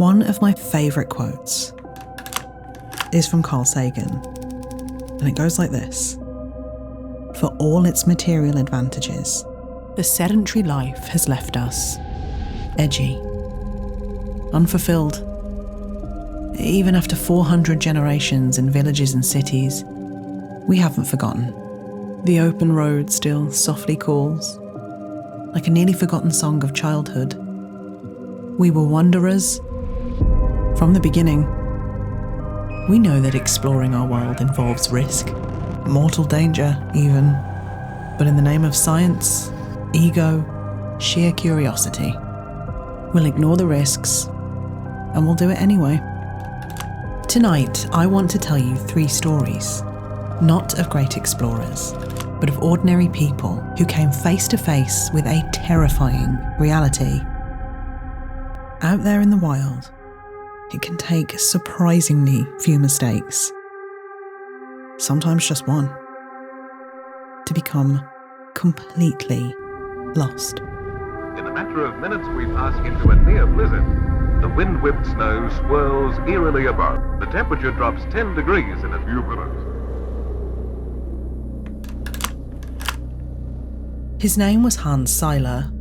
One of my favourite quotes is from Carl Sagan, and it goes like this: "For all its material advantages, the sedentary life has left us edgy, unfulfilled. Even after 400 generations in villages and cities, we haven't forgotten. The open road still softly calls, like a nearly forgotten song of childhood. We were wanderers from the beginning. We know that exploring our world involves risk, mortal danger even, but in the name of science, ego, sheer curiosity, we'll ignore the risks and we'll do it anyway." Tonight, I want to tell you 3 stories, not of great explorers, but of ordinary people who came face to face with a terrifying reality. Out there in the wild, it can take surprisingly few mistakes, sometimes just one, to become completely lost. In a matter of minutes, we pass into a near blizzard. The wind-whipped snow swirls eerily above. The temperature drops 10 degrees in a few minutes. His name was Hans Seiler.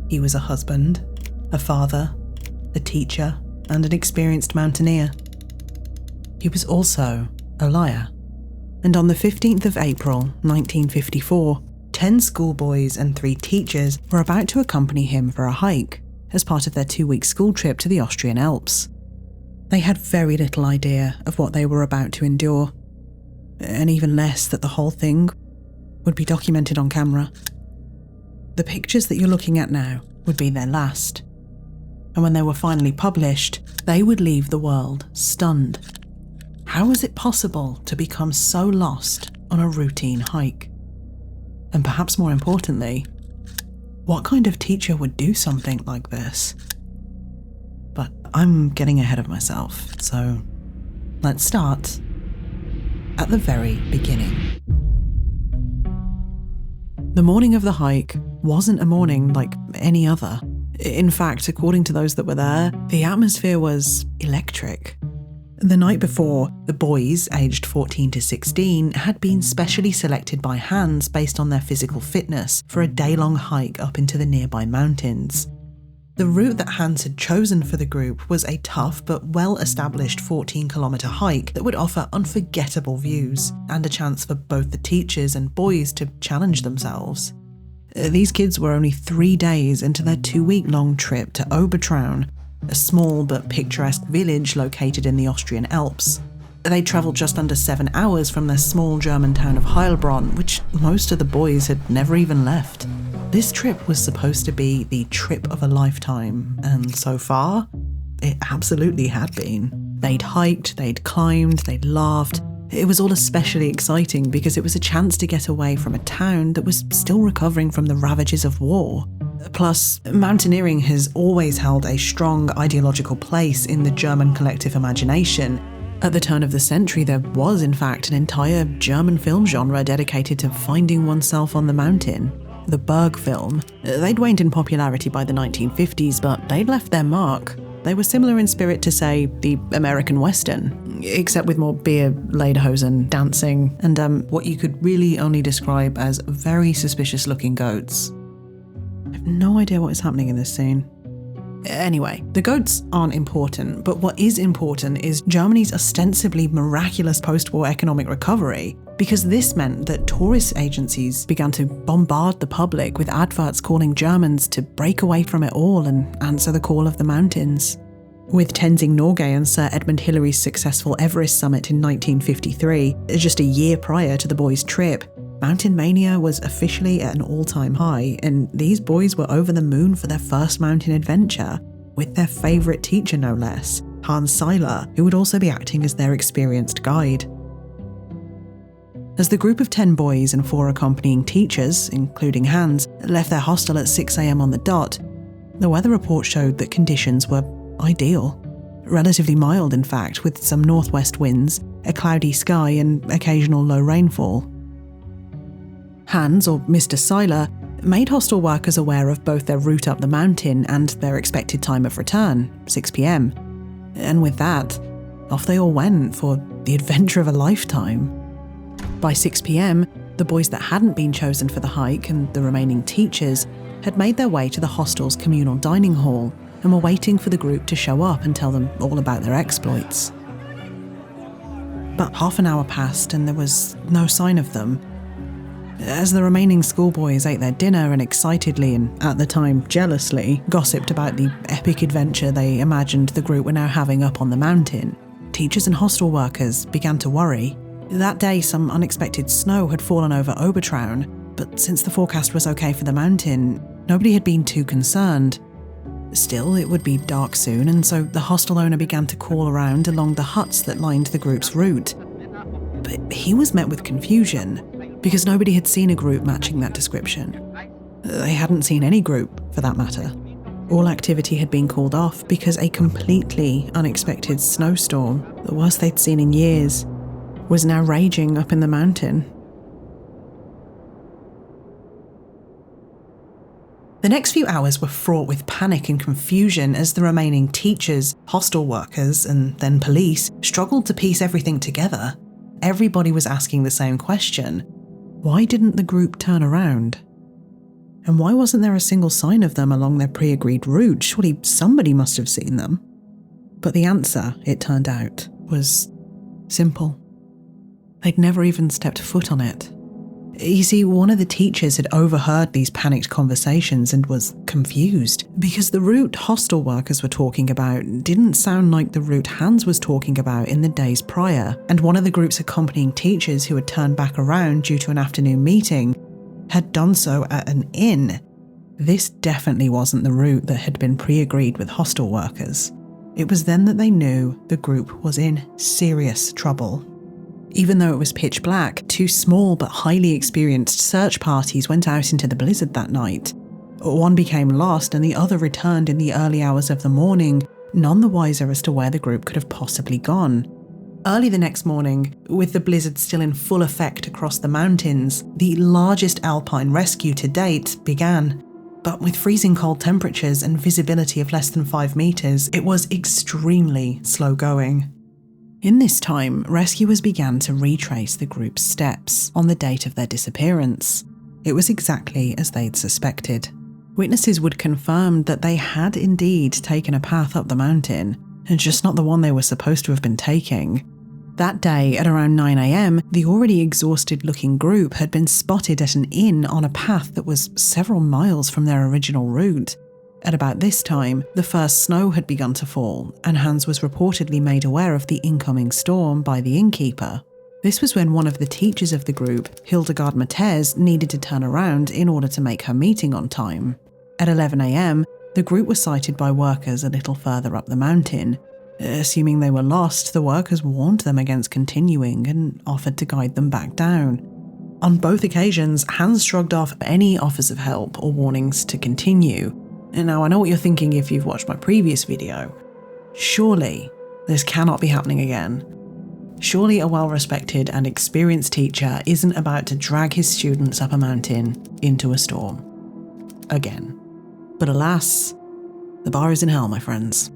He was a husband, a father, a teacher, and an experienced mountaineer. He was also a liar. And on the 15th of April, 1954, 10 schoolboys and 3 teachers were about to accompany him for a hike as part of their 2-week school trip to the Austrian Alps. They had very little idea of what they were about to endure, and even less that the whole thing would be documented on camera. The pictures that you're looking at now would be their last, and when they were finally published, they would leave the world stunned. How was it possible to become so lost on a routine hike? And perhaps more importantly, what kind of teacher would do something like this? But I'm getting ahead of myself, so let's start at the very beginning. The morning of the hike wasn't a morning like any other. In fact, according to those that were there, the atmosphere was electric. The night before, the boys, aged 14 to 16, had been specially selected by Hans based on their physical fitness for a day-long hike up into the nearby mountains. The route that Hans had chosen for the group was a tough but well-established 14-kilometre hike that would offer unforgettable views and a chance for both the teachers and boys to challenge themselves. These kids were only 3 days into their 2-week-long trip to Obertraun, a small but picturesque village located in the Austrian Alps. They travelled just under 7 hours from their small German town of Heilbronn, which most of the boys had never even left. This trip was supposed to be the trip of a lifetime, and so far, it absolutely had been. They'd hiked, they'd climbed, they'd laughed. It was all especially exciting because it was a chance to get away from a town that was still recovering from the ravages of war. Plus, mountaineering has always held a strong ideological place in the German collective imagination. At the turn of the century, there was, in fact, an entire German film genre dedicated to finding oneself on the mountain. The Berg film. They'd waned in popularity by the 1950s, but they'd left their mark. They were similar in spirit to, say, the American Western, except with more beer, lederhosen, dancing, and what you could really only describe as very suspicious-looking goats. I have no idea what is happening in this scene. Anyway, the goats aren't important, but what is important is Germany's ostensibly miraculous post-war economic recovery, because this meant that tourist agencies began to bombard the public with adverts calling Germans to break away from it all and answer the call of the mountains. With Tenzing Norgay and Sir Edmund Hillary's successful Everest summit in 1953, just a year prior to the boys' trip, mountain mania was officially at an all-time high, and these boys were over the moon for their first mountain adventure, with their favourite teacher no less, Hans Seiler, who would also be acting as their experienced guide. As the group of 10 boys and 4 accompanying teachers, including Hans, left their hostel at 6 a.m. on the dot, the weather report showed that conditions were ideal. Relatively mild, in fact, with some northwest winds, a cloudy sky and occasional low rainfall. Hans, or Mr. Seiler, made hostel workers aware of both their route up the mountain and their expected time of return, 6 p.m. And with that, off they all went for the adventure of a lifetime. By 6 p.m, the boys that hadn't been chosen for the hike and the remaining teachers had made their way to the hostel's communal dining hall and were waiting for the group to show up and tell them all about their exploits. But half an hour passed and there was no sign of them. As the remaining schoolboys ate their dinner and excitedly and, at the time, jealously, gossiped about the epic adventure they imagined the group were now having up on the mountain, teachers and hostel workers began to worry. That day, some unexpected snow had fallen over Obertraun, but since the forecast was okay for the mountain, nobody had been too concerned. Still, it would be dark soon, and so the hostel owner began to call around along the huts that lined the group's route. But he was met with confusion, because nobody had seen a group matching that description. They hadn't seen any group, for that matter. All activity had been called off because a completely unexpected snowstorm, the worst they'd seen in years, was now raging up in the mountain. The next few hours were fraught with panic and confusion as the remaining teachers, hostel workers, and then police struggled to piece everything together. Everybody was asking the same question. Why didn't the group turn around? And why wasn't there a single sign of them along their pre-agreed route? Surely somebody must have seen them. But the answer, it turned out, was simple. They'd never even stepped foot on it. You see, one of the teachers had overheard these panicked conversations and was confused, because the route hostel workers were talking about didn't sound like the route Hans was talking about in the days prior, and one of the group's accompanying teachers who had turned back around due to an afternoon meeting had done so at an inn. This definitely wasn't the route that had been pre-agreed with hostel workers. It was then that they knew the group was in serious trouble. Even though it was pitch black, 2 small but highly experienced search parties went out into the blizzard that night. One became lost and the other returned in the early hours of the morning, none the wiser as to where the group could have possibly gone. Early the next morning, with the blizzard still in full effect across the mountains, the largest alpine rescue to date began. But with freezing cold temperatures and visibility of less than 5 meters, it was extremely slow going. In this time, rescuers began to retrace the group's steps on the date of their disappearance. It was exactly as they'd suspected. Witnesses would confirm that they had indeed taken a path up the mountain, and just not the one they were supposed to have been taking. That day, at around 9 a.m, the already exhausted-looking group had been spotted at an inn on a path that was several miles from their original route. At about this time, the first snow had begun to fall, and Hans was reportedly made aware of the incoming storm by the innkeeper. This was when one of the teachers of the group, Hildegard Mattez, needed to turn around in order to make her meeting on time. At 11 a.m, the group was sighted by workers a little further up the mountain. Assuming they were lost, the workers warned them against continuing and offered to guide them back down. On both occasions, Hans shrugged off any offers of help or warnings to continue. And now I know what you're thinking if you've watched my previous video. Surely this cannot be happening again. Surely a well-respected and experienced teacher isn't about to drag his students up a mountain into a storm. Again. But alas, the bar is in hell, my friends.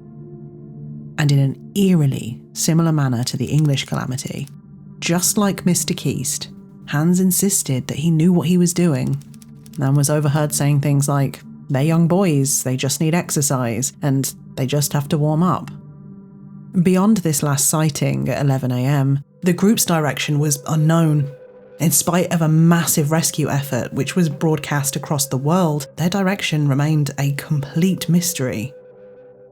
And in an eerily similar manner to the English calamity, just like Mr. Keast, Hans insisted that he knew what he was doing, and was overheard saying things like, "They're young boys, they just need exercise, and they just have to warm up." Beyond this last sighting at 11 a.m, the group's direction was unknown. In spite of a massive rescue effort which was broadcast across the world, their direction remained a complete mystery.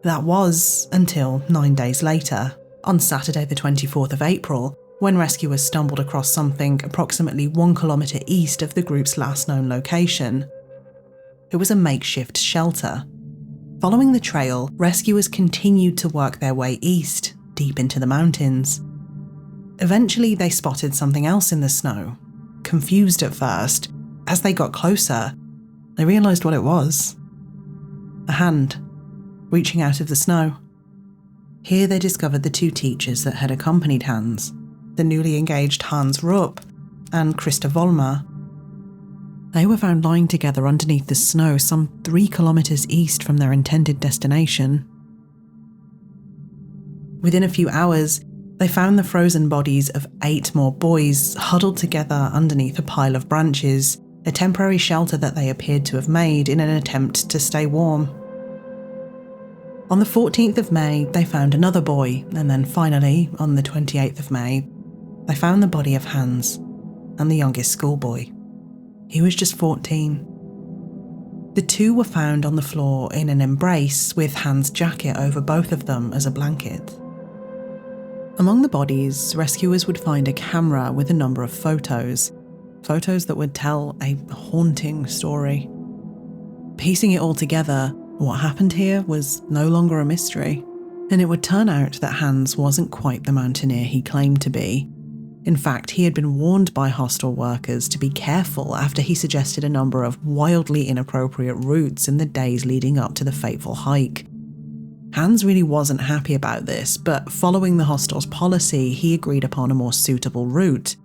That was until 9 days later, on Saturday the 24th of April, when rescuers stumbled across something approximately 1 kilometre east of the group's last known location. It was a makeshift shelter. Following the trail, rescuers continued to work their way east, deep into the mountains. Eventually, they spotted something else in the snow. Confused at first, as they got closer, they realised what it was. A hand, reaching out of the snow. Here they discovered the 2 teachers that had accompanied Hans, the newly engaged Hans Rupp and Christa Vollmer. They were found lying together underneath the snow some 3 kilometers east from their intended destination. Within a few hours, they found the frozen bodies of 8 more boys huddled together underneath a pile of branches, a temporary shelter that they appeared to have made in an attempt to stay warm. On the 14th of May, they found another boy, and then finally, on the 28th of May, they found the body of Hans and the youngest schoolboy. He was just 14. The two were found on the floor in an embrace with Hans' jacket over both of them as a blanket. Among the bodies, rescuers would find a camera with a number of photos that would tell a haunting story. Piecing it all together, what happened here was no longer a mystery, and it would turn out that Hans wasn't quite the mountaineer he claimed to be. In fact, he had been warned by hostel workers to be careful after he suggested a number of wildly inappropriate routes in the days leading up to the fateful hike. Hans really wasn't happy about this, but following the hostel's policy, he agreed upon a more suitable route.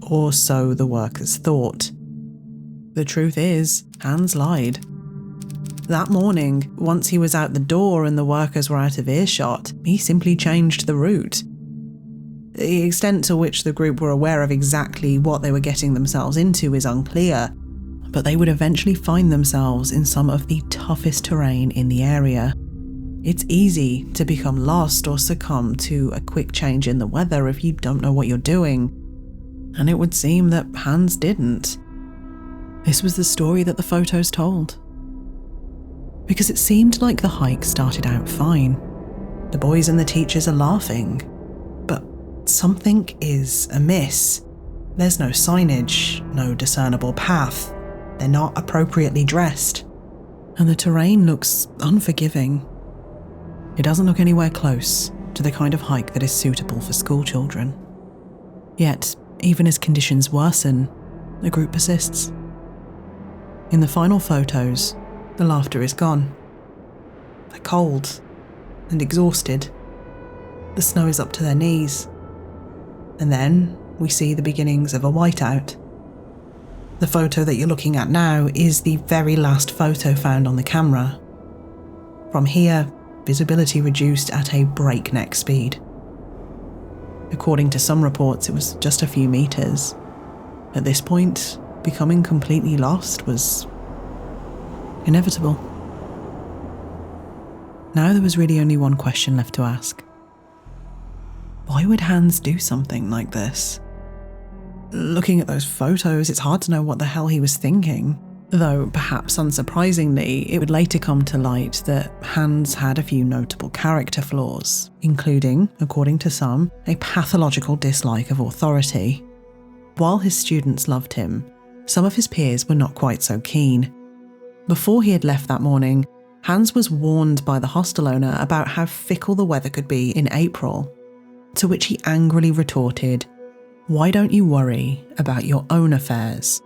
Or so the workers thought. The truth is, Hans lied. That morning, once he was out the door and the workers were out of earshot, he simply changed the route. The extent to which the group were aware of exactly what they were getting themselves into is unclear, but they would eventually find themselves in some of the toughest terrain in the area. It's easy to become lost or succumb to a quick change in the weather if you don't know what you're doing, and it would seem that Hans didn't. This was the story that the photos told. Because it seemed like the hike started out fine. The boys and the teachers are laughing, but something is amiss. There's no signage, no discernible path. They're not appropriately dressed, and the terrain looks unforgiving. It doesn't look anywhere close to the kind of hike that is suitable for school children. Yet, even as conditions worsen, the group persists. In the final photos, the laughter is gone. They're cold and exhausted. The snow is up to their knees. And then we see the beginnings of a whiteout. The photo that you're looking at now is the very last photo found on the camera. From here, visibility reduced at a breakneck speed. According to some reports, it was just a few meters. At this point, becoming completely lost was inevitable. Now there was really only one question left to ask. Why would Hans do something like this? Looking at those photos, it's hard to know what the hell he was thinking. Though, perhaps unsurprisingly, it would later come to light that Hans had a few notable character flaws, including, according to some, a pathological dislike of authority. While his students loved him, some of his peers were not quite so keen. Before he had left that morning, Hans was warned by the hostel owner about how fickle the weather could be in April, to which he angrily retorted, "Why don't you worry about your own affairs?"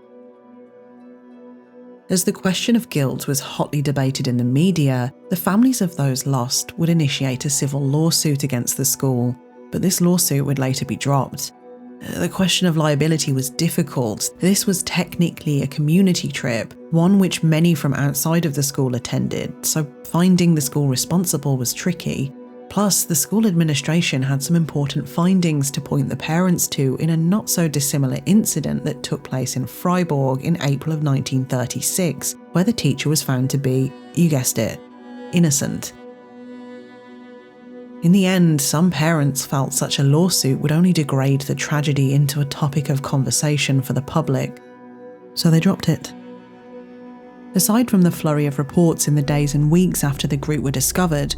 As the question of guilt was hotly debated in the media, the families of those lost would initiate a civil lawsuit against the school, but this lawsuit would later be dropped. The question of liability was difficult. This was technically a community trip, one which many from outside of the school attended, so finding the school responsible was tricky. Plus, the school administration had some important findings to point the parents to in a not-so-dissimilar incident that took place in Freiburg in April of 1936, where the teacher was found to be, you guessed it, innocent. In the end, some parents felt such a lawsuit would only degrade the tragedy into a topic of conversation for the public, so they dropped it. Aside from the flurry of reports in the days and weeks after the group were discovered,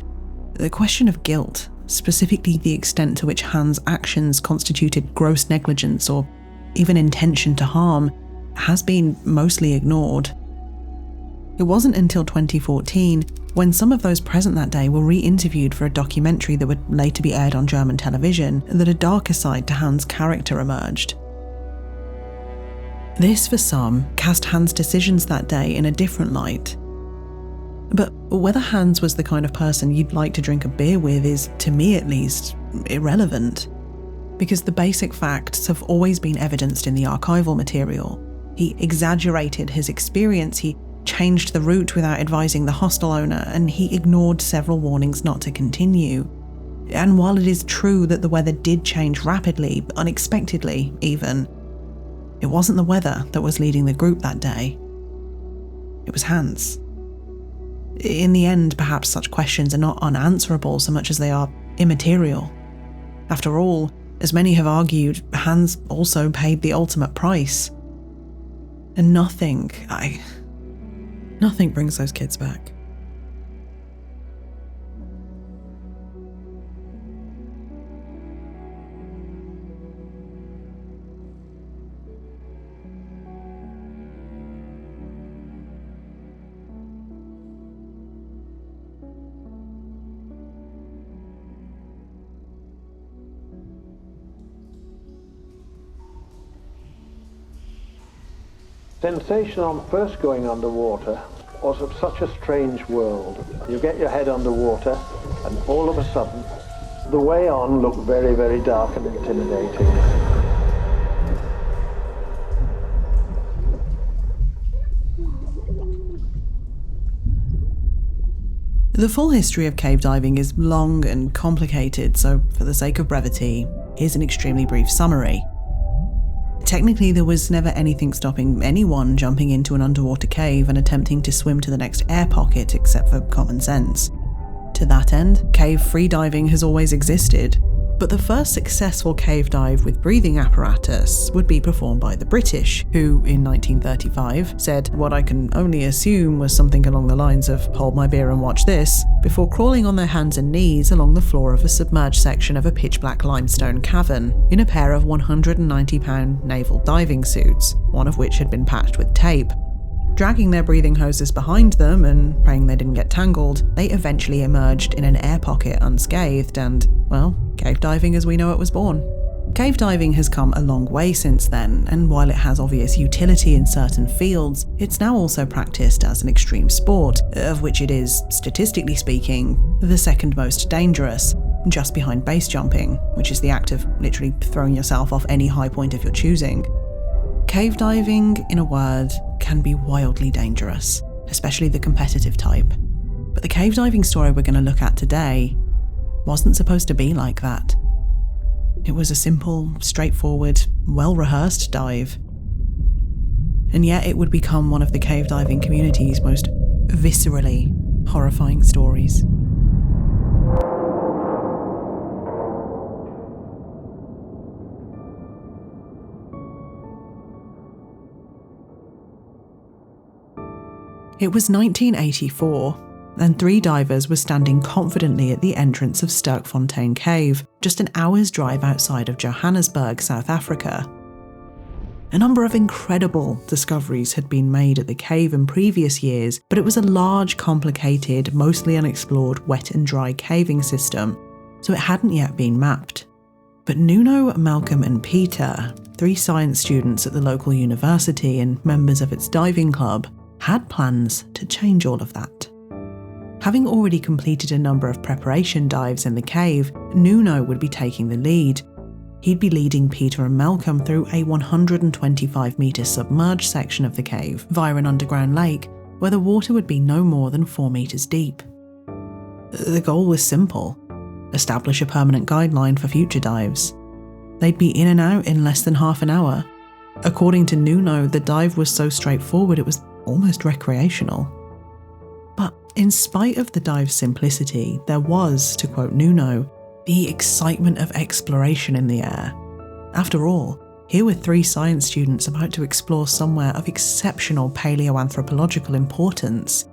the question of guilt, specifically the extent to which Hans' actions constituted gross negligence or even intention to harm, has been mostly ignored. It wasn't until 2014, when some of those present that day were re-interviewed for a documentary that would later be aired on German television, that a darker side to Hans' character emerged. This, for some, cast Hans' decisions that day in a different light. But whether Hans was the kind of person you'd like to drink a beer with is, to me at least, irrelevant. Because the basic facts have always been evidenced in the archival material. He exaggerated his experience, he changed the route without advising the hostel owner, and he ignored several warnings not to continue. And while it is true that the weather did change rapidly, unexpectedly even, it wasn't the weather that was leading the group that day. It was Hans. In the end, perhaps such questions are not unanswerable so much as they are immaterial. After all, as many have argued, Hans also paid the ultimate price. And nothing brings those kids back. Sensation on first going underwater was of such a strange world. You get your head underwater and all of a sudden the way on looked very, very dark and intimidating. The full history of cave diving is long and complicated, so for the sake of brevity, here's an extremely brief summary. Technically, there was never anything stopping anyone jumping into an underwater cave and attempting to swim to the next air pocket except for common sense. To that end, cave freediving has always existed, but the first successful cave dive with breathing apparatus would be performed by the British, who in 1935 said what I can only assume was something along the lines of "hold my beer and watch this," before crawling on their hands and knees along the floor of a submerged section of a pitch-black limestone cavern in a pair of 190-pound naval diving suits, one of which had been patched with tape. Dragging their breathing hoses behind them and praying they didn't get tangled, they eventually emerged in an air pocket unscathed and, well, cave diving as we know it was born. Cave diving has come a long way since then, and while it has obvious utility in certain fields, it's now also practiced as an extreme sport, of which it is, statistically speaking, the second most dangerous, just behind base jumping, which is the act of literally throwing yourself off any high point of your choosing. Cave diving, in a word, can be wildly dangerous, especially the competitive type. But the cave diving story we're going to look at today wasn't supposed to be like that. It was a simple, straightforward, well-rehearsed dive. And yet it would become one of the cave diving community's most viscerally horrifying stories. It was 1984, and 3 divers were standing confidently at the entrance of Sterkfontein Cave, just an hour's drive outside of Johannesburg, South Africa. A number of incredible discoveries had been made at the cave in previous years, but it was a large, complicated, mostly unexplored wet and dry caving system, so it hadn't yet been mapped. But Nuno, Malcolm and Pieter, 3 science students at the local university and members of its diving club, had plans to change all of that. Having already completed a number of preparation dives in the cave, Nuno would be taking the lead. He'd be leading Pieter and Malcolm through a 125-metre submerged section of the cave via an underground lake where the water would be no more than 4 metres deep. The goal was simple: establish a permanent guideline for future dives. They'd be in and out in less than half an hour. According to Nuno, the dive was so straightforward it was almost recreational. But in spite of the dive's simplicity, there was, to quote Nuno, the excitement of exploration in the air. After all, here were 3 science students about to explore somewhere of exceptional paleoanthropological importance.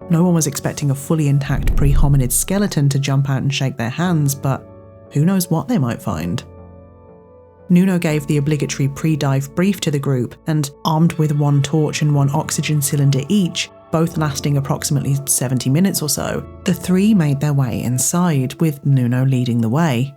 No one was expecting a fully intact pre-hominid skeleton to jump out and shake their hands, but who knows what they might find. Nuno gave the obligatory pre-dive brief to the group, and armed with 1 torch and 1 oxygen cylinder each, both lasting approximately 70 minutes or so, the 3 made their way inside, with Nuno leading the way.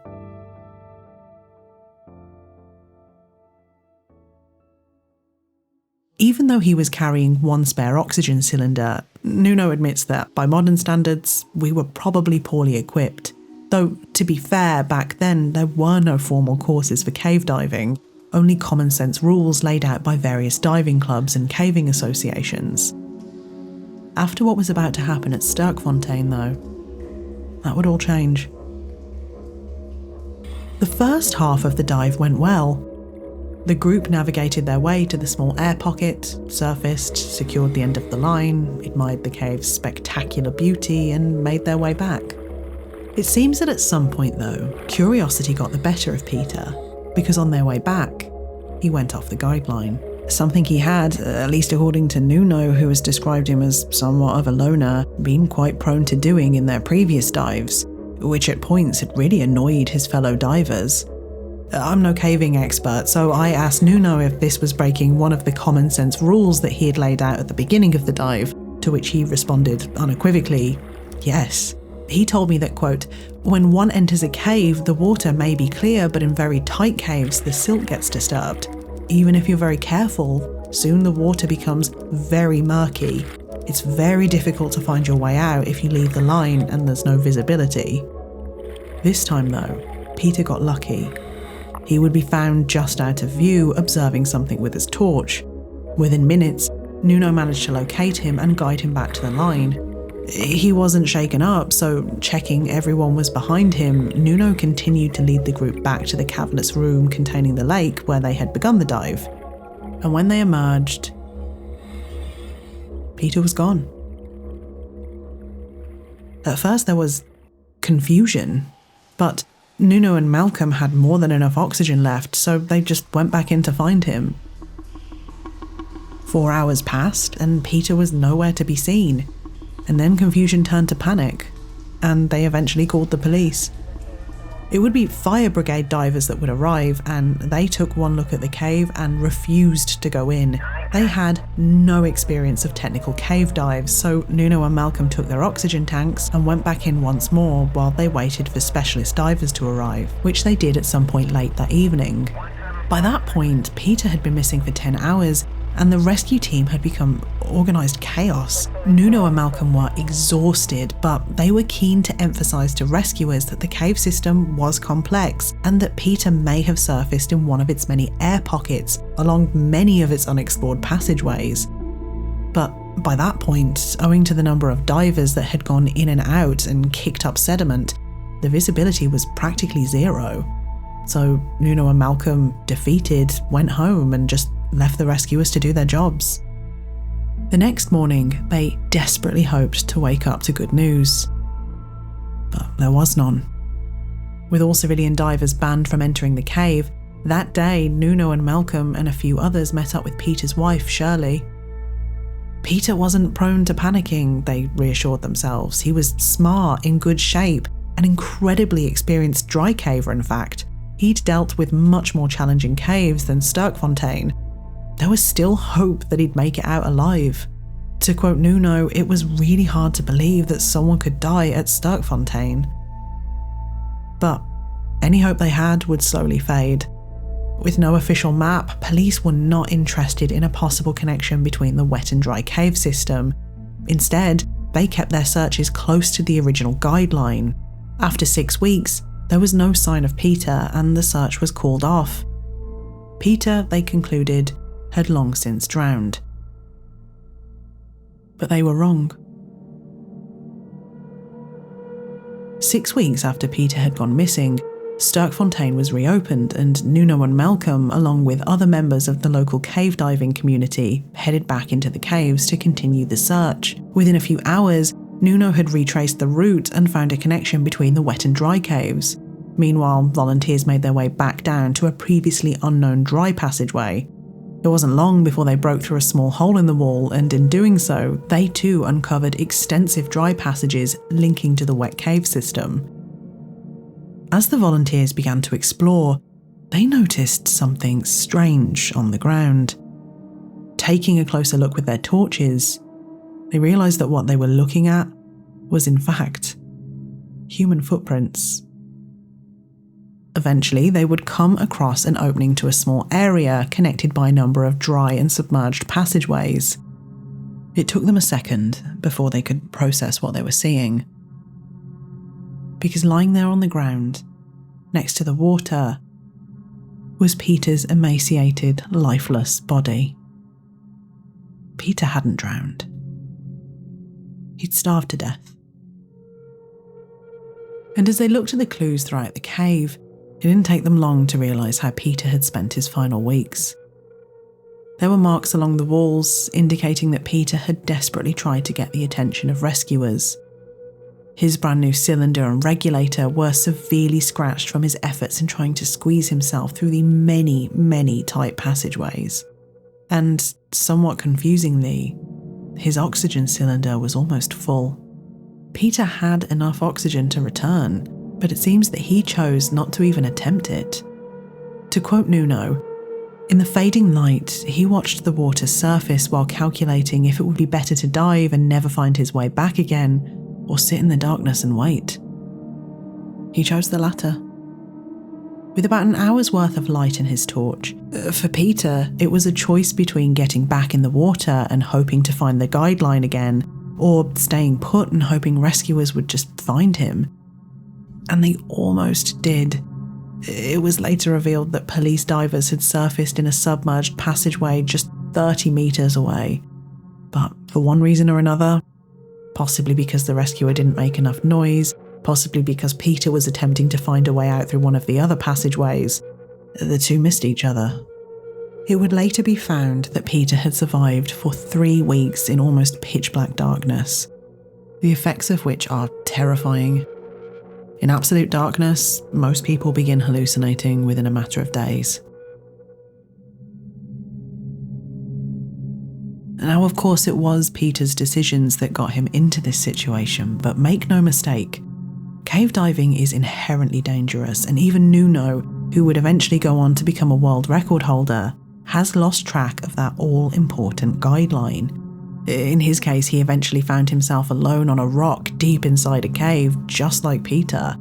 Even though he was carrying 1 spare oxygen cylinder, Nuno admits that, by modern standards, we were probably poorly equipped. Though, to be fair, back then there were no formal courses for cave diving. only common sense rules laid out by various diving clubs and caving associations. After what was about to happen at Sterkfontein, though, that would all change. The first half of the dive went well. The group navigated their way to the small air pocket, surfaced, secured the end of the line, admired the cave's spectacular beauty, and made their way back. It seems that at some point, though, curiosity got the better of Pieter, because on their way back, he went off the guideline. Something he had, at least according to Nuno, who has described him as somewhat of a loner, been quite prone to doing in their previous dives, which at points had really annoyed his fellow divers. I'm no caving expert, so I asked Nuno if this was breaking one of the common sense rules that he had laid out at the beginning of the dive, to which he responded unequivocally, yes. He told me that, quote, when one enters a cave, the water may be clear, but in very tight caves, the silt gets disturbed. Even if you're very careful, soon the water becomes very murky. It's very difficult to find your way out if you leave the line and there's no visibility. This time, though, Pieter got lucky. He would be found just out of view, observing something with his torch. Within minutes, Nuno managed to locate him and guide him back to the line. He wasn't shaken up, so checking everyone was behind him, Nuno continued to lead the group back to the cavernous room containing the lake where they had begun the dive. And when they emerged, Pieter was gone. At first there was confusion, but Nuno and Malcolm had more than enough oxygen left, so they just went back in to find him. 4 hours passed, and Pieter was nowhere to be seen. And then confusion turned to panic, and they eventually called the police. It would be fire brigade divers that would arrive, and they took one look at the cave and refused to go in. They had no experience of technical cave dives, so Nuno and Malcolm took their oxygen tanks and went back in once more while they waited for specialist divers to arrive, which they did at some point late that evening. By that point, Pieter had been missing for 10 hours, and the rescue team had become organised chaos. Nuno and Malcolm were exhausted, but they were keen to emphasise to rescuers that the cave system was complex and that Pieter may have surfaced in one of its many air pockets along many of its unexplored passageways. But by that point, owing to the number of divers that had gone in and out and kicked up sediment, the visibility was practically zero. So Nuno and Malcolm, defeated, went home and just left the rescuers to do their jobs. The next morning, they desperately hoped to wake up to good news. But there was none. With all civilian divers banned from entering the cave, that day Nuno and Malcolm and a few others met up with Pieter's wife, Shirley. Pieter wasn't prone to panicking, they reassured themselves. He was smart, in good shape, an incredibly experienced dry caver in fact. He'd dealt with much more challenging caves than Sterkfontein. There was still hope that he'd make it out alive. To quote Nuno, it was really hard to believe that someone could die at Sterkfontein. But any hope they had would slowly fade. With no official map, police were not interested in a possible connection between the wet and dry cave system. Instead, they kept their searches close to the original guideline. After 6 weeks, there was no sign of Pieter and the search was called off. Pieter, they concluded, had long since drowned. But they were wrong. 6 weeks after Pieter had gone missing, Sterkfontein was reopened and Nuno and Malcolm, along with other members of the local cave diving community, headed back into the caves to continue the search. Within a few hours, Nuno had retraced the route and found a connection between the wet and dry caves. Meanwhile, volunteers made their way back down to a previously unknown dry passageway. It wasn't long before they broke through a small hole in the wall, and in doing so, they too uncovered extensive dry passages linking to the wet cave system. As the volunteers began to explore, they noticed something strange on the ground. Taking a closer look with their torches, they realised that what they were looking at was in fact human footprints. Eventually, they would come across an opening to a small area connected by a number of dry and submerged passageways. It took them a second before they could process what they were seeing. Because lying there on the ground, next to the water, was Pieter's emaciated, lifeless body. Pieter hadn't drowned. He'd starved to death. And as they looked at the clues throughout the cave, it didn't take them long to realise how Pieter had spent his final weeks. There were marks along the walls indicating that Pieter had desperately tried to get the attention of rescuers. His brand new cylinder and regulator were severely scratched from his efforts in trying to squeeze himself through the many, many tight passageways. And, somewhat confusingly, his oxygen cylinder was almost full. Pieter had enough oxygen to return, but it seems that he chose not to even attempt it. To quote Nuno, "In the fading light, he watched the water surface while calculating if it would be better to dive and never find his way back again, or sit in the darkness and wait." He chose the latter. With about an hour's worth of light in his torch, for Pieter, it was a choice between getting back in the water and hoping to find the guideline again, or staying put and hoping rescuers would just find him. And they almost did. It was later revealed that police divers had surfaced in a submerged passageway just 30 metres away. But for one reason or another, possibly because the rescuer didn't make enough noise, possibly because Pieter was attempting to find a way out through one of the other passageways, the two missed each other. It would later be found that Pieter had survived for 3 weeks in almost pitch-black darkness, the effects of which are terrifying. In absolute darkness, most people begin hallucinating within a matter of days. Now, of course, it was Pieter's decisions that got him into this situation, but make no mistake, cave diving is inherently dangerous, and even Nuno, who would eventually go on to become a world record holder, has lost track of that all-important guideline. In his case, he eventually found himself alone on a rock deep inside a cave, just like Pieter.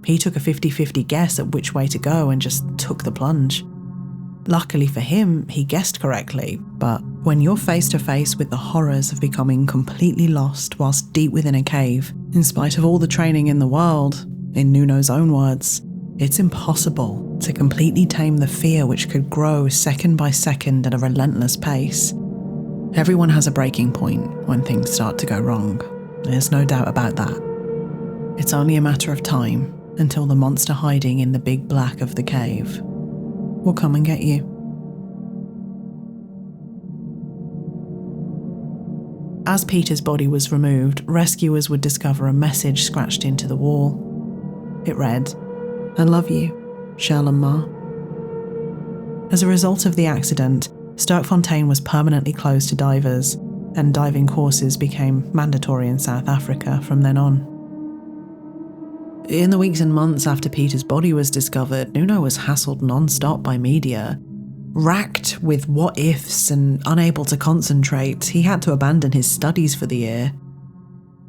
He took a 50-50 guess at which way to go and just took the plunge. Luckily for him, he guessed correctly, but when you're face to face with the horrors of becoming completely lost whilst deep within a cave, in spite of all the training in the world, in Nuno's own words, it's impossible to completely tame the fear which could grow second by second at a relentless pace. Everyone has a breaking point when things start to go wrong. There's no doubt about that. It's only a matter of time until the monster hiding in the big black of the cave will come and get you. As Pieter's body was removed, rescuers would discover a message scratched into the wall. It read, "I love you, Shell and Ma." As a result of the accident, Sterkfontein was permanently closed to divers, and diving courses became mandatory in South Africa from then on. In the weeks and months after Pieter's body was discovered, Nuno was hassled non-stop by media. Racked with what-ifs and unable to concentrate, he had to abandon his studies for the year.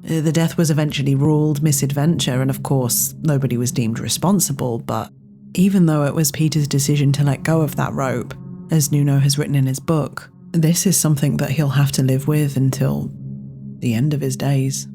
The death was eventually ruled misadventure, and of course, nobody was deemed responsible, but even though it was Pieter's decision to let go of that rope, as Nuno has written in his book, this is something that he'll have to live with until the end of his days.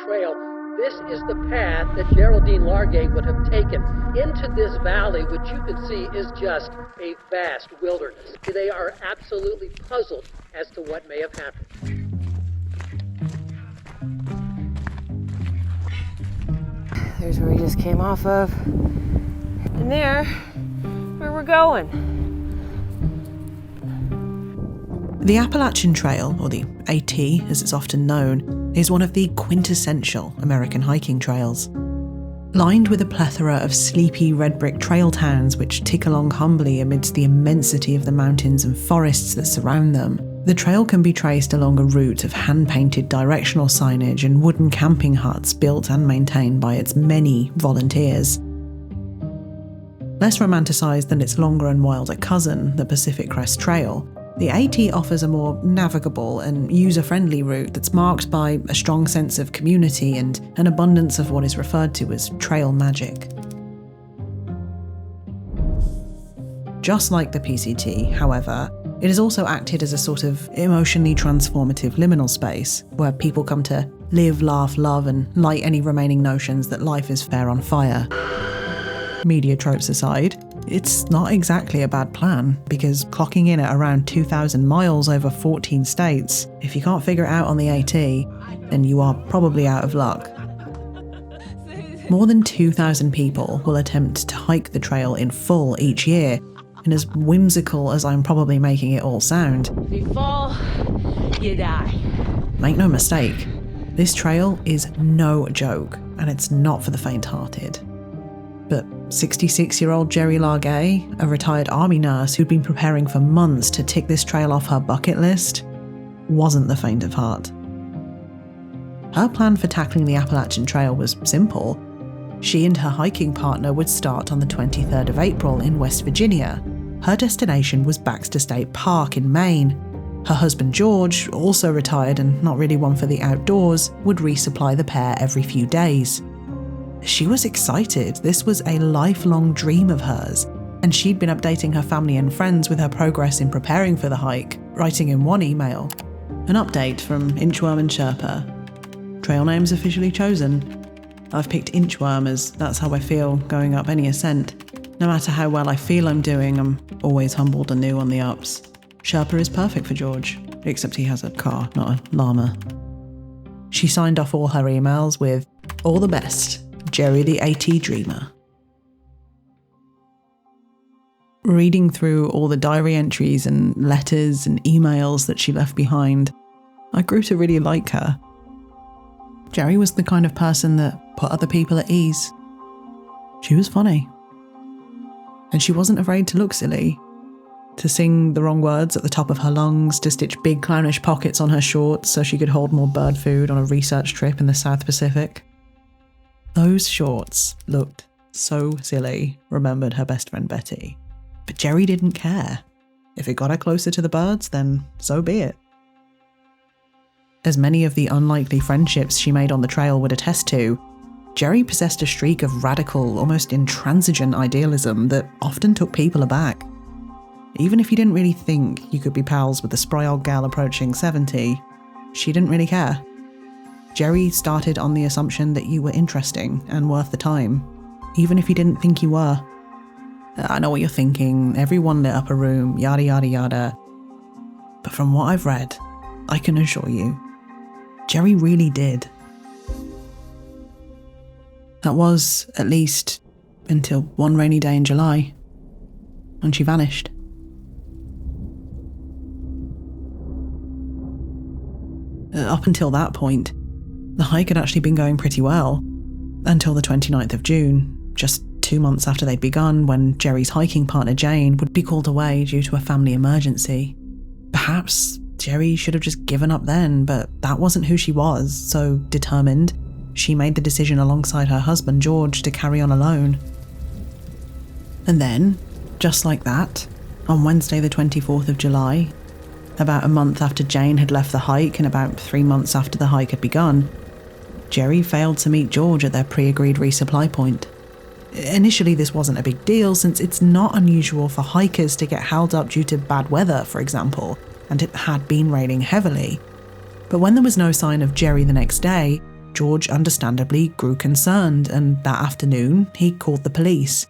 Trail. This is the path that Geraldine Largay would have taken into this valley, which you can see is just a vast wilderness. They are absolutely puzzled as to what may have happened. There's where we just came off of, and there, where we're going. The Appalachian Trail, or the AT as it's often known, is one of the quintessential American hiking trails. Lined with a plethora of sleepy red brick trail towns which tick along humbly amidst the immensity of the mountains and forests that surround them, the trail can be traced along a route of hand-painted directional signage and wooden camping huts built and maintained by its many volunteers. Less romanticised than its longer and wilder cousin, the Pacific Crest Trail, the AT offers a more navigable and user-friendly route that's marked by a strong sense of community and an abundance of what is referred to as trail magic. Just like the PCT, however, it has also acted as a sort of emotionally transformative liminal space where people come to live, laugh, love, and light any remaining notions that life is fair on fire. Media tropes aside, it's not exactly a bad plan, because clocking in at around 2,000 miles over 14 states, if you can't figure it out on the AT, then you are probably out of luck. More than 2,000 people will attempt to hike the trail in full each year, and as whimsical as I'm probably making it all sound, If you fall, you die. make no mistake, this trail is no joke, and it's not for the faint-hearted. But 66-year-old Gerry Largay, a retired army nurse who'd been preparing for months to tick this trail off her bucket list, wasn't the faint of heart. Her plan for tackling the Appalachian Trail was simple. She and her hiking partner would start on the 23rd of April in West Virginia. Her destination was Baxter State Park in Maine. Her husband George, also retired and not really one for the outdoors, would resupply the pair every few days. She was excited. This was a lifelong dream of hers, and she'd been updating her family and friends with her progress in preparing for the hike, writing in one email, "An update from Inchworm and Sherpa. Trail names officially chosen. I've picked Inchworm as that's how I feel going up any ascent. No matter how well I feel I'm doing, I'm always humbled anew on the ups. Sherpa is perfect for George, except he has a car, not a llama." She signed off all her emails with, "All the best, Gerry the AT Dreamer." Reading through all the diary entries and letters and emails that she left behind, I grew to really like her. Gerry was the kind of person that put other people at ease. She was funny. And she wasn't afraid to look silly, to sing the wrong words at the top of her lungs, to stitch big clownish pockets on her shorts so she could hold more bird food on a research trip in the South Pacific. Those shorts looked so silly, remembered her best friend Betty. But Gerry didn't care. If it got her closer to the birds, then so be it. As many of the unlikely friendships she made on the trail would attest to, Gerry possessed a streak of radical, almost intransigent idealism that often took people aback. Even if you didn't really think you could be pals with a spry old gal approaching 70, she didn't really care. Gerry started on the assumption that you were interesting and worth the time, even if you didn't think you were. I know what you're thinking, everyone lit up a room, yada yada yada. But from what I've read, I can assure you, Gerry really did. That was, at least, until one rainy day in July, when she vanished. Up until that point, the hike had actually been going pretty well, until the 29th of June, just 2 months after they'd begun, when Gerry's hiking partner Jane would be called away due to a family emergency. Perhaps Gerry should have just given up then, but that wasn't who she was, so determined, she made the decision alongside her husband George to carry on alone. And then, just like that, on Wednesday the 24th of July, about a month after Jane had left the hike and about 3 months after the hike had begun, Gerry failed to meet George at their pre-agreed resupply point. Initially this wasn't a big deal, since it's not unusual for hikers to get held up due to bad weather, for example, and it had been raining heavily. But when there was no sign of Gerry the next day, George understandably grew concerned, and that afternoon he called the police.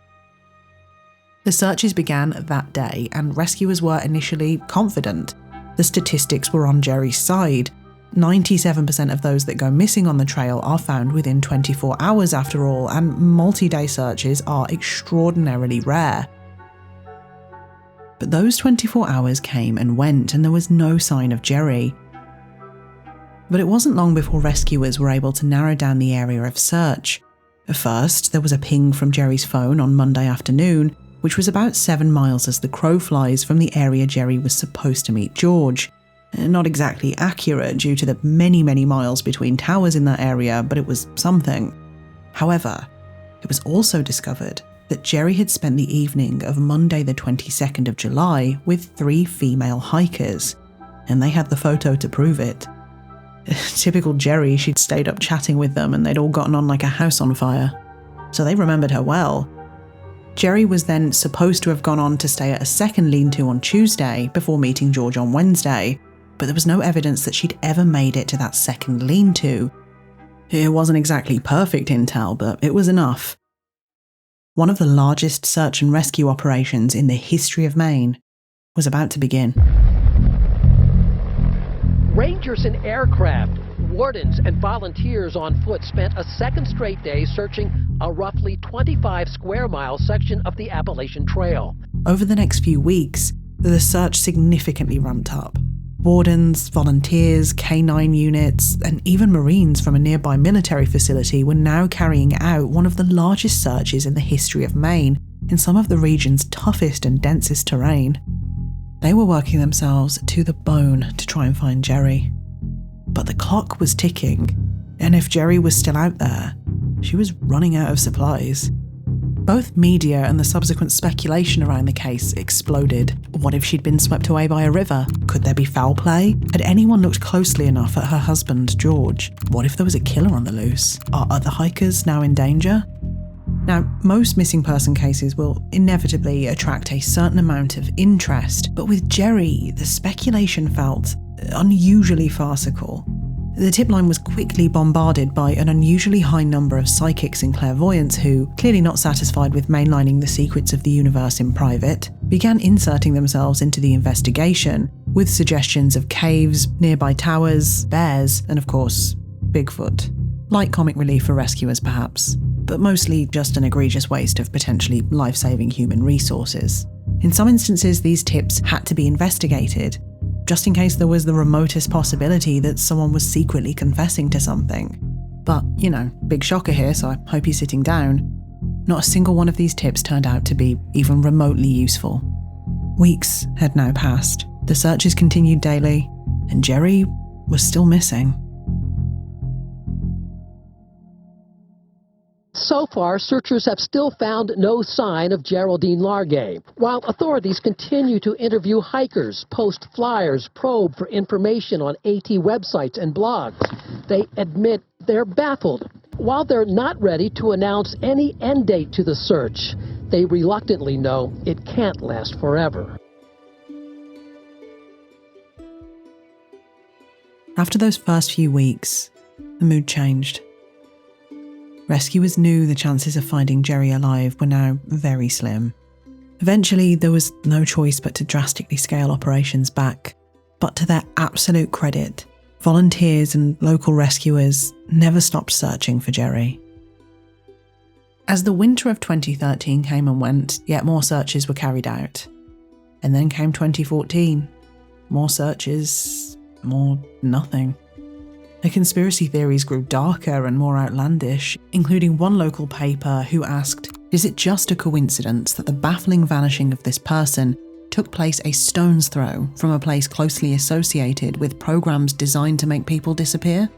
The searches began that day, and rescuers were initially confident. The statistics were on Gerry's side. 97% of those that go missing on the trail are found within 24 hours after all, and multi-day searches are extraordinarily rare. But those 24 hours came and went, and there was no sign of Gerry. But it wasn't long before rescuers were able to narrow down the area of search. First, there was a ping from Gerry's phone on Monday afternoon, which was about 7 miles as the crow flies from the area Gerry was supposed to meet George. Not exactly accurate due to the many, many miles between towers in that area, but it was something. However, it was also discovered that Gerry had spent the evening of Monday the 22nd of July with 3 female hikers, and they had the photo to prove it. Typical Gerry, she'd stayed up chatting with them and they'd all gotten on like a house on fire. So they remembered her well. Gerry was then supposed to have gone on to stay at a second lean-to on Tuesday before meeting George on Wednesday, but there was no evidence that she'd ever made it to that second lean-to. It wasn't exactly perfect intel, but it was enough. One of the largest search and rescue operations in the history of Maine was about to begin. Rangers in aircraft, wardens, and volunteers on foot spent a second straight day searching a roughly 25 square mile section of the Appalachian Trail. Over the next few weeks, the search significantly ramped up. Wardens, volunteers, K9 units, and even Marines from a nearby military facility were now carrying out one of the largest searches in the history of Maine in some of the region's toughest and densest terrain. They were working themselves to the bone to try and find Gerry. But the clock was ticking, and if Gerry was still out there, she was running out of supplies. Both media and the subsequent speculation around the case exploded. What if she'd been swept away by a river? Could there be foul play? Had anyone looked closely enough at her husband, George? What if there was a killer on the loose? Are other hikers now in danger? Now, most missing person cases will inevitably attract a certain amount of interest, but with Gerry, the speculation felt unusually farcical. The tip line was quickly bombarded by an unusually high number of psychics and clairvoyants who, clearly not satisfied with mainlining the secrets of the universe in private, began inserting themselves into the investigation with suggestions of caves, nearby towers, bears, and of course, Bigfoot. Light comic relief for rescuers perhaps, but mostly just an egregious waste of potentially life-saving human resources. In some instances, these tips had to be investigated, just in case there was the remotest possibility that someone was secretly confessing to something. But, big shocker here, so I hope you're sitting down. Not a single one of these tips turned out to be even remotely useful. Weeks had now passed. The searches continued daily, and Gerry was still missing. So far, searchers have still found no sign of Geraldine Largay, while authorities continue to interview hikers, post flyers, probe for information on AT websites and blogs. They admit they're baffled. While they're not ready to announce any end date to the search, they reluctantly know it can't last forever. After those first few weeks, the mood changed. Rescuers knew the chances of finding Gerry alive were now very slim. Eventually, there was no choice but to drastically scale operations back. But to their absolute credit, volunteers and local rescuers never stopped searching for Gerry. As the winter of 2013 came and went, yet more searches were carried out. And then came 2014. More searches, more nothing. The conspiracy theories grew darker and more outlandish, including one local paper who asked, is it just a coincidence that the baffling vanishing of this person took place a stone's throw from a place closely associated with programs designed to make people disappear?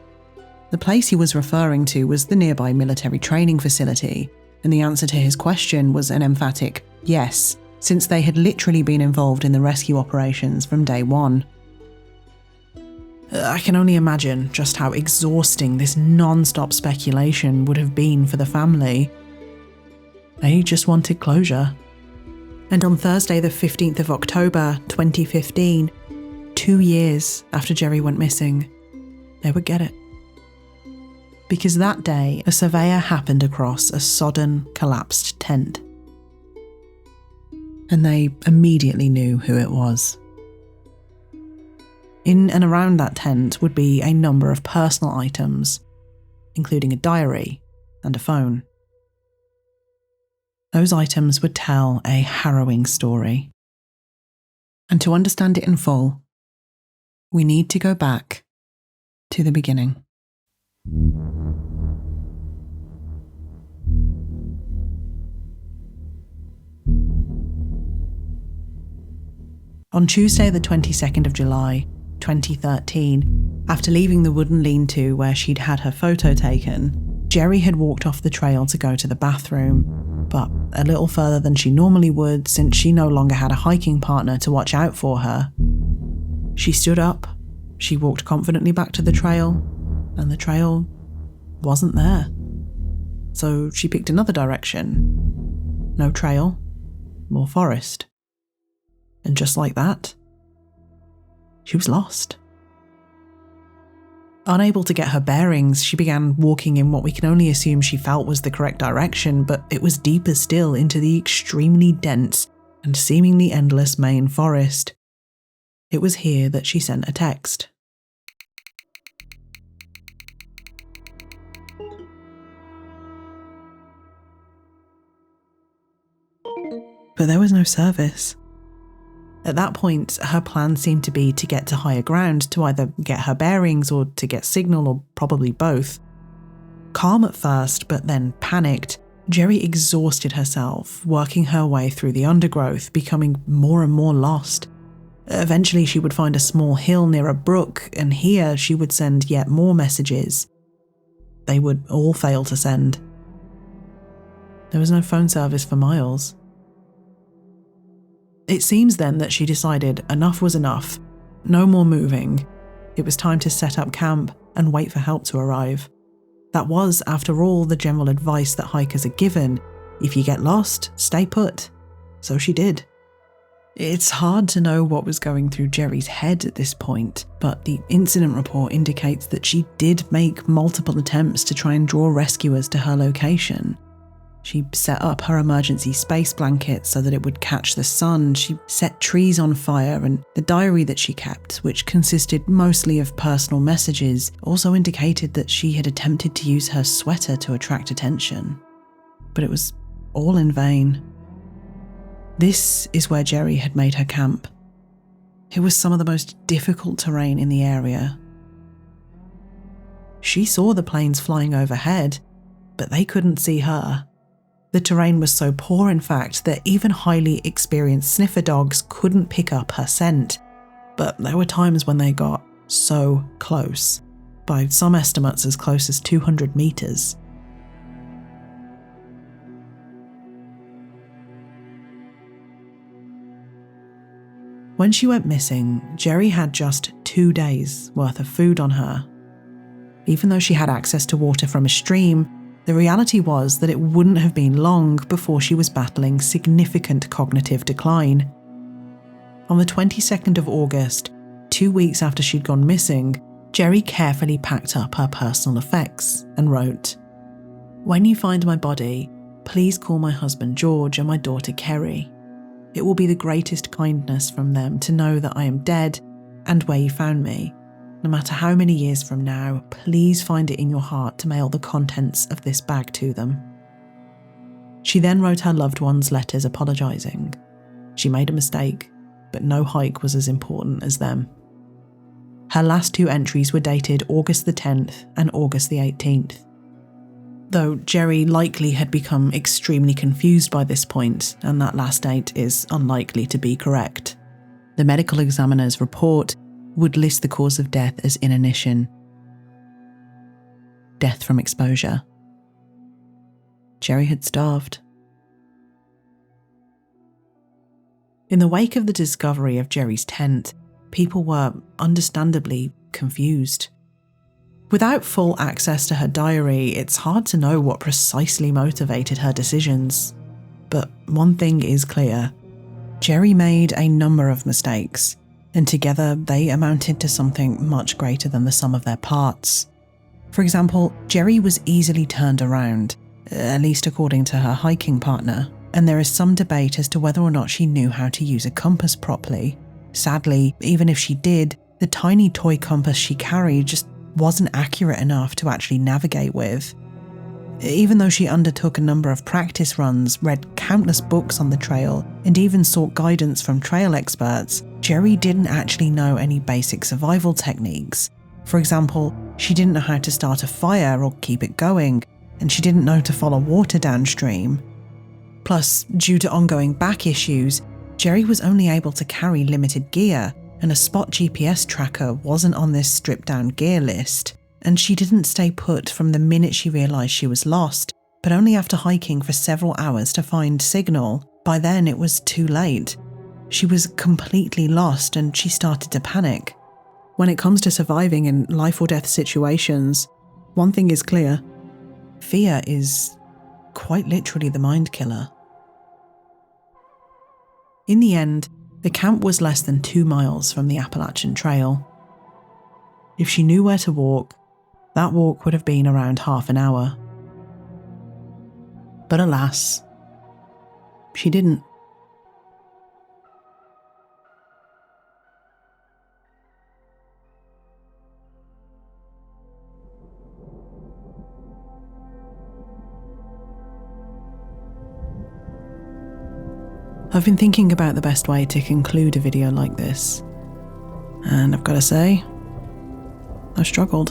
The place he was referring to was the nearby military training facility, and the answer to his question was an emphatic yes, since they had literally been involved in the rescue operations from day one. I can only imagine just how exhausting this non-stop speculation would have been for the family. They just wanted closure. And on Thursday the 15th of October 2015, 2 years after Gerry went missing, they would get it. Because that day, a surveyor happened across a sodden, collapsed tent. And they immediately knew who it was. In and around that tent would be a number of personal items, including a diary and a phone. Those items would tell a harrowing story. And to understand it in full, we need to go back to the beginning. On Tuesday the 22nd of July, 2013, after leaving the wooden lean-to where she'd had her photo taken, Gerry had walked off the trail to go to the bathroom, but a little further than she normally would since she no longer had a hiking partner to watch out for her. She stood up, she walked confidently back to the trail, and the trail wasn't there. So she picked another direction. No trail, more forest. And just like that, she was lost. Unable to get her bearings, she began walking in what we can only assume she felt was the correct direction, but it was deeper still into the extremely dense and seemingly endless Maine forest. It was here that she sent a text. But there was no service. At that point, her plan seemed to be to get to higher ground to either get her bearings or to get signal, or probably both. Calm at first, but then panicked, Gerry exhausted herself, working her way through the undergrowth, becoming more and more lost. Eventually, she would find a small hill near a brook, and here she would send yet more messages. They would all fail to send. There was no phone service for miles. It seems then that she decided enough was enough, no more moving. It was time to set up camp and wait for help to arrive. That was, after all, the general advice that hikers are given. If you get lost, stay put. So she did. It's hard to know what was going through Gerry's head at this point, but the incident report indicates that she did make multiple attempts to try and draw rescuers to her location. She set up her emergency space blanket so that it would catch the sun. She set trees on fire, and the diary that she kept, which consisted mostly of personal messages, also indicated that she had attempted to use her sweater to attract attention. But it was all in vain. This is where Gerry had made her camp. It was some of the most difficult terrain in the area. She saw the planes flying overhead, but they couldn't see her. The terrain was so poor, in fact, that even highly experienced sniffer dogs couldn't pick up her scent. But there were times when they got so close, by some estimates as close as 200 meters. When she went missing, Gerry had just 2 days worth of food on her. Even though she had access to water from a stream, the reality was that it wouldn't have been long before she was battling significant cognitive decline. On the 22nd of August, 2 weeks after she'd gone missing, Gerry carefully packed up her personal effects and wrote, "When you find my body, please call my husband George and my daughter Kerry. It will be the greatest kindness from them to know that I am dead and where you found me. No matter how many years from now, please find it in your heart to mail the contents of this bag to them." She then wrote her loved ones letters apologising. She made a mistake, but no hike was as important as them. Her last 2 entries were dated August the 10th and August the 18th. Though Gerry likely had become extremely confused by this point, and that last date is unlikely to be correct. The medical examiner's report would list the cause of death as inanition. Death from exposure. Gerry had starved. In the wake of the discovery of Gerry's tent, people were understandably confused. Without full access to her diary, it's hard to know what precisely motivated her decisions. But one thing is clear. Gerry made a number of mistakes, and together they amounted to something much greater than the sum of their parts. For example, Gerry was easily turned around, at least according to her hiking partner, and there is some debate as to whether or not she knew how to use a compass properly. Sadly, even if she did, the tiny toy compass she carried just wasn't accurate enough to actually navigate with. Even though she undertook a number of practice runs, read countless books on the trail, and even sought guidance from trail experts, Gerry didn't actually know any basic survival techniques. For example, she didn't know how to start a fire or keep it going, and she didn't know to follow water downstream. Plus, due to ongoing back issues, Gerry was only able to carry limited gear, and a spot GPS tracker wasn't on this stripped-down gear list. and she didn't stay put from the minute she realised she was lost, but only after hiking for several hours to find signal. By then it was too late. She was completely lost and she started to panic. When it comes to surviving in life or death situations, one thing is clear: fear is quite literally the mind killer. In the end, the camp was less than 2 miles from the Appalachian Trail. If she knew where to walk, that walk would have been around half an hour. But alas, she didn't. I've been thinking about the best way to conclude a video like this, and I've got to say, I've struggled.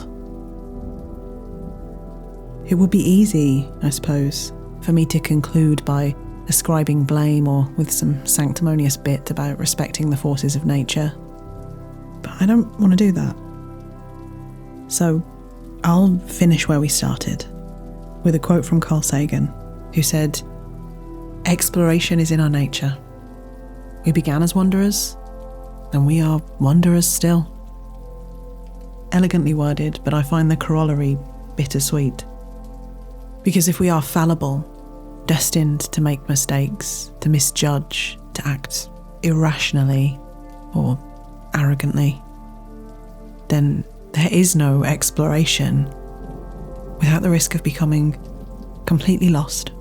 It would be easy, I suppose, for me to conclude by ascribing blame or with some sanctimonious bit about respecting the forces of nature. But I don't want to do that. So I'll finish where we started, with a quote from Carl Sagan, who said, "Exploration is in our nature. We began as wanderers, and we are wanderers still." Elegantly worded, but I find the corollary bittersweet. Because if we are fallible, destined to make mistakes, to misjudge, to act irrationally or arrogantly, then there is no exploration without the risk of becoming completely lost.